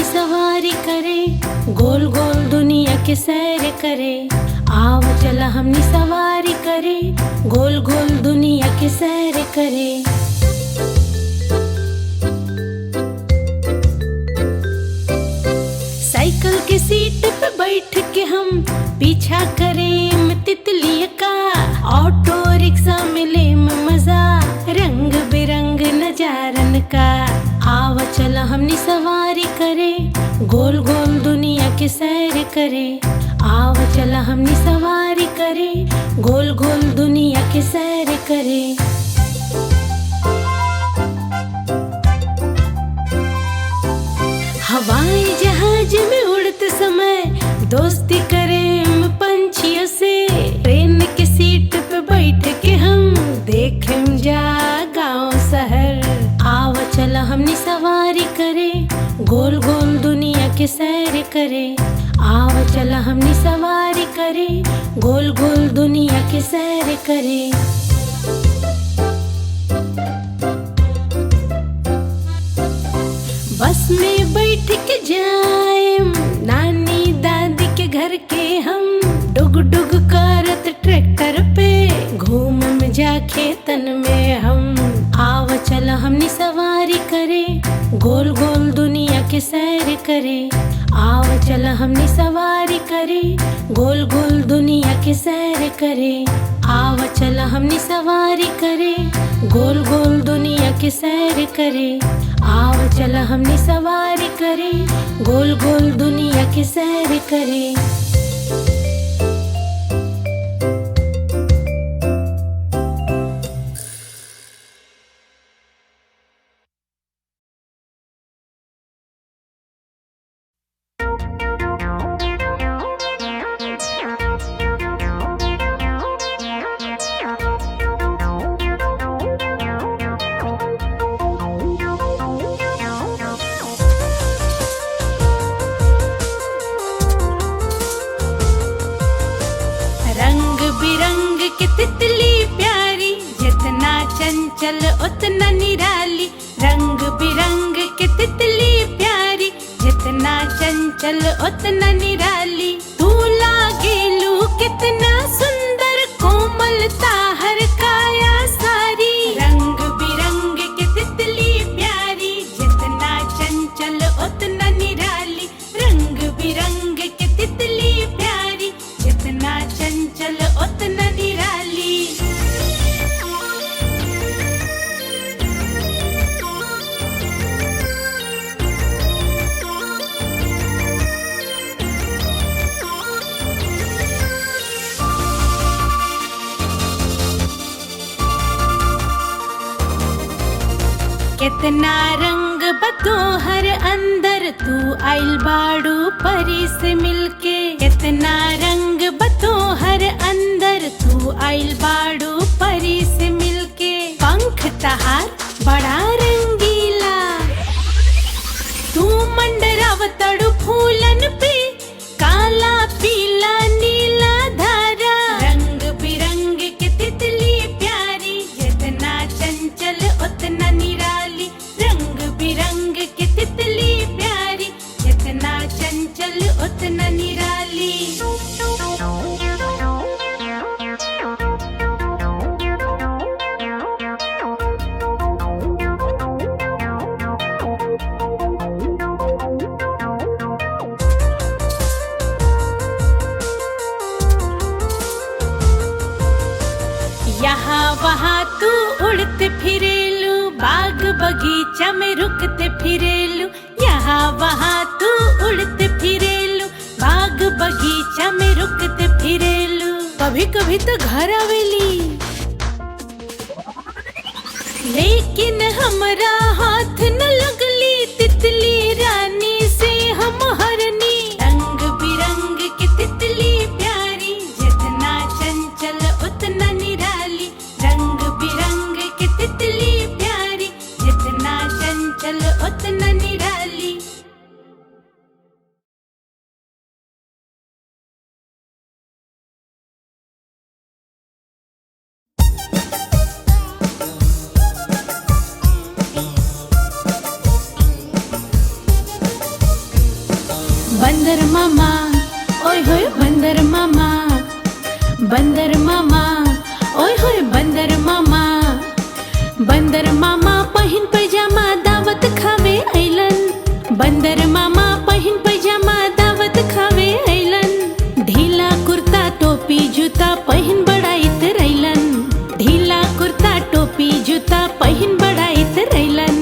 हमनी सवारी करे, गोल गोल दुनिया के सैर करे। आओ चला हमनी सवारी करे, गोल गोल दुनिया के सैर करे। साइकिल के सीट पे बैठ के हम पीछा करें तितलिया का, ऑटो रिक्शा मिले मजा रंग बिरंग नजारन का। आव चला हमनी सवारी करे, गोल गोल दुनिया के सैर करे। आव चला हमनी सवारी करे, गोल गोल दुनिया के सैर करे। हवाई जहाज में उड़ते समय दोस्ती करें पंछियों से। ट्रेन की सीट पे बैठ के हम देखें जा गांव शहर। आव चला हमनी सवारी करे, गोल गोल दुनिया के सैर करे। आव चला हमनी सवारी करे, गोल गोल दुनिया के सैर करे। बस में बैठ के जाएम नानी दादी के घर के हम, डुग डुग करत ट्रैक्टर पे घूमम जा खेतन में हम। आव चला हमनी सवारी करे, गोल गोल दुनिया के सैर करे। आव चला हमनी सवारी करे, गोल गोल दुनिया के सैर करे। आव चला हमनी सवारी करे, गोल गोल दुनिया के सैर करे। आव चला हमनी सवारी करे, गोल गोल दुनिया के सैर करे। तितली प्यारी जितना चंचल उतना निराली। रंग बिरंग के तितली प्यारी जितना चंचल उतना निराली। तू लागेलू कितना सुंदर कोमलता हर काया सारी। रंग बिरंग के तितली प्यारी जितना चंचल उतना निराली। रंग बिरंग के तितली प्यारी जितना चंचल उतना निराली। कितना रंग बतोहर अंदर तू आइल बाड़ू परी से मिलके। कितना रंग बतोहर अंदर तू आइल बाड़ू परी से मिलके। पंख तहार बड़ा रंगीला, तू मंडरावतड़ू फूलन पे काला पीला नीला धारा। रंग बिरंग के तितली प्यारी जितना चंचल उतना निराली। रंग बिरंग के तितली प्यारी जितना चंचल उतना निराली। यहाँ वहाँ तू उड़ते फिरेलू, बाग बगीचा में रुकते फिरेलू। यहाँ वहाँ तू उड़ते फिरेलू, बाग बगीचा में रुकते फिरेलू। कभी कभी तो घर आवेली, लेकिन हमरा हाथ न लगली तितली रानी से हम हरनी। रंग बिरंग के तितली प्यारी जितना चंचल उतना निराली। रंग बिरंग के तितली प्यारी जितना चंचल उतना निराली। बंदर मामा ओए होए बंदर मामा। बंदर मामा पहिन पैजामा दावत खावे अइलन। बंदर मामा पहिन पैजामा दावत खावे अइलन। ढीला कुर्ता टोपी जूता पहिन बड़ाइत रइलन। ढीला कुर्ता टोपी जूता पहिन बड़ाइत रइलन।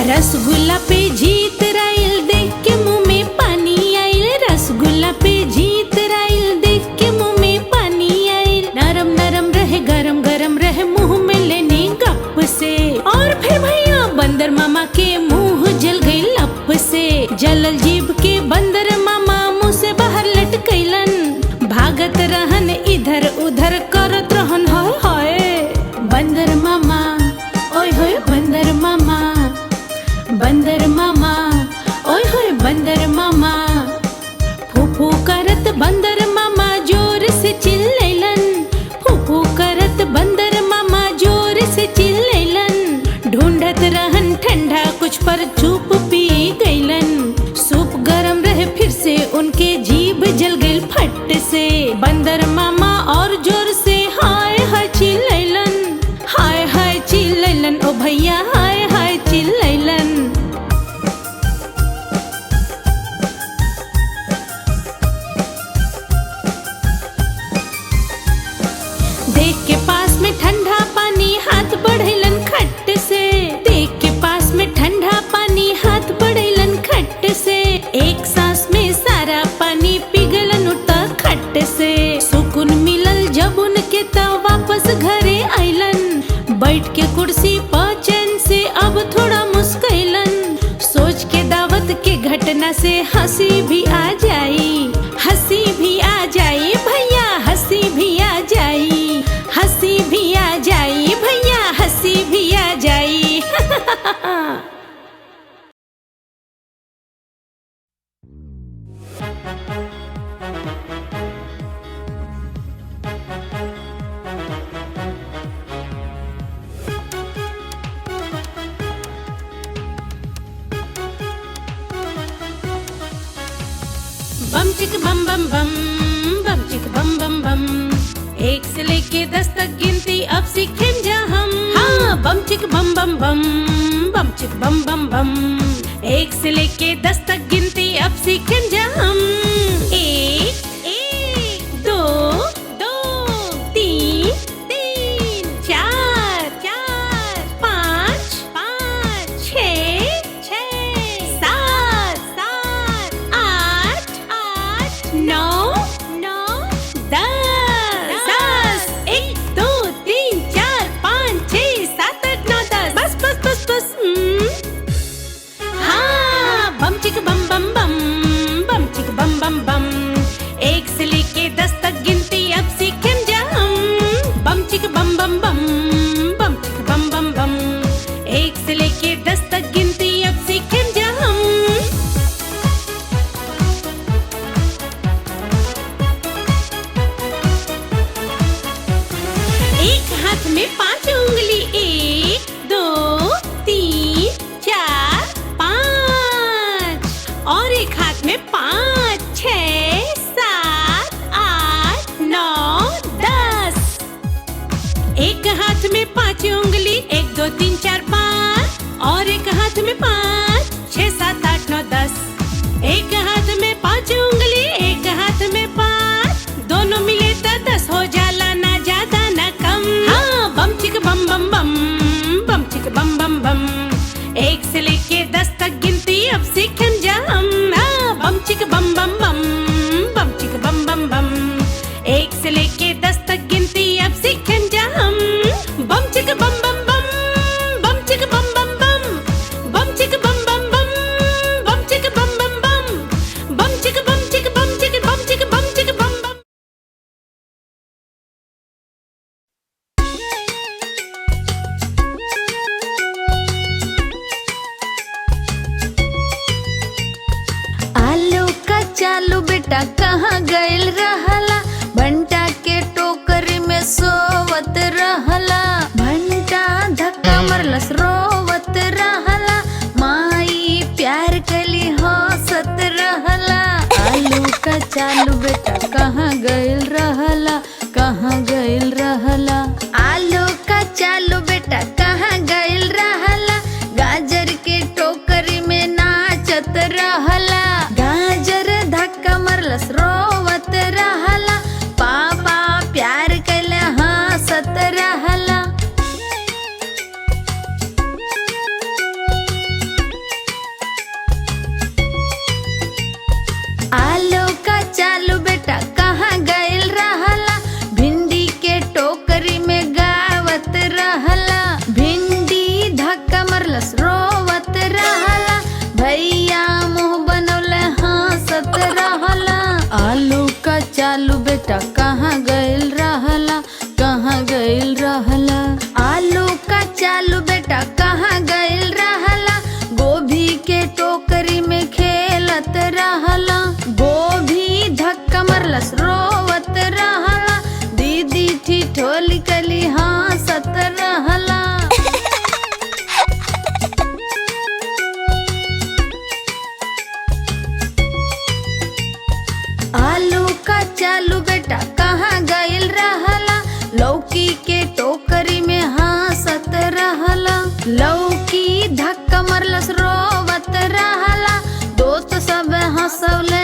रसगुल्ला पे जीत राइल देख के मुंह में पानी आइल। रसगुल्ला पे जीत राइल देख के मुंह में पानी आइल। नरम नरम रहे गरम गरम रहे मुंह में लेने गप से। और फिर भैया बंदर मामा के मुंह जल गई लप से। जलल जीभ के बंदर मामा मुंह से बाहर लटकैलन। भागत रहन इधर उधर करत रहन हाय हाय। बंदर मामा ओए होए बंदर मामा। बंदर मामा ओए होए बंदर मामा। फूफू करत बंदर मामा जोर से चिल्लैलन। फूफू करत बंदर मामा जोर से चिल्लैलन। ढूंढत रहन ठंडा कुछ पर चुप पी गइलन। सूप गरम रहे फिर से उनके जीभ जल गइल फट से। बंदर मामा और जोर से हाय हाय चिल्लैलन। हाय हाय चिल्लैलन ओ भैया हाय हाय चिल्लैलन। देख के पास में ठंडा पानी हाथ बढ़ैलन खट से। देख के पास में ठंडा पानी हाथ बढ़ैलन खट से। एक सांस में सारा पानी पिघलन उठता खट से। सुकून मिलल जब उनके त वापस घरे आइलन। बैठ के कुर्सी पर चैन से अब थोड़ा मुस्कैलन। सोच के दावत के घटना से हंसी भी आ जाई। हंसी भी आ जाई भैया हंसी भी आ जाई। हंसी भी आ जाई भैया हंसी भी आ जाई। बम चिक बम बम बम बम चिक बम बम बम। एक से लेके 10 तक गिनती अब सीखें जा हम। हाँ बम चिक बम बम बम बम चिक बम बम बम। एक से लेके 10 तक गिनती अब सीखें जा हम। एक एक दो दो तीन तीन चार चार पाँच पाँच छः छः सात सात आठ आठ नौ नौ दस। एक दो तीन चार पाँच छः सात आठ नौ दस। बस बस बस बस। हाँ बम चिक बम बम बम बम चिक बम बम बम। एक से लेके 10 तक गिनती अब सीखें जा हम। बम चिक बम बम बम बम चिक बम बम बम। एक से लेके 10 तक गिनती अब सीखें जा हम। एक हाथ में 5 उंगली। एक दो तीन चार पाँच। और एक हाथ में 5 6 7 8 9 10। एक हाथ में 5 उंगली 1 2 3 4 5। और एक हाथ में 5 6 7 8 9 10। एक हाथ में 5 उंगली एक हाथ में 5। दोनों मिले तो 10 हो जाला ना ज्यादा ना कम। हाँ बम चिक बम बम बम बम चिक बम बम बम। एक से लेके 10 तक गिनती अब सीखें जा हम। हाँ बम चिक बम बम बम बम चिक बम बम बम। एक से लेके 10 तक गिनती अब सीखें जा हम। बम चिक बम बम बम बम चिक बम बम बम। बम चिक बम बम बम बम चिक बम बम बम। बम चिक बम चिक बम चिक बम चिक बम चिक बम बम। आलू का चालू बेटा कहाँ गइल रहला। भंटा के टोकरी में सोवत रहला। भंटा धक्का मरलस रोवत रहला। चालू बेटा कहाँ गइल रहला, कहाँ गइल रहला। आलू का चालू बेटा कहाँ गइल रहला, गाजर के टोकरी में नाचत रहला। गाजर धक्का मरलस रोवत रहला, पापा प्यार कैले हंसत रहला। आलू का चालू बेटा कहाँ गइल रहला, भिंडी के टोकरी में गावत रहला। भिंडी धक्का मरलस रोवत रहला, भैया मुंह बनौले हंसत रहला। आलू का चालू बेटा कहाँ गइल रहला, कहाँ गइल रहला। आलू का चालू बेटा कहाँ गइल रहला, गोभी के टोकरी में खेलत रहला। गोभी धक्का मरलस रोवत रहला, दीदी ठिठोली कली हंसत रहला। आलू का चालू बेटा कहाँ गइल रहला, लौकी के टोकरी में हंसत रहला। लौकी धक्का मरलस रोवत रहला, दोस्त सब हंसौले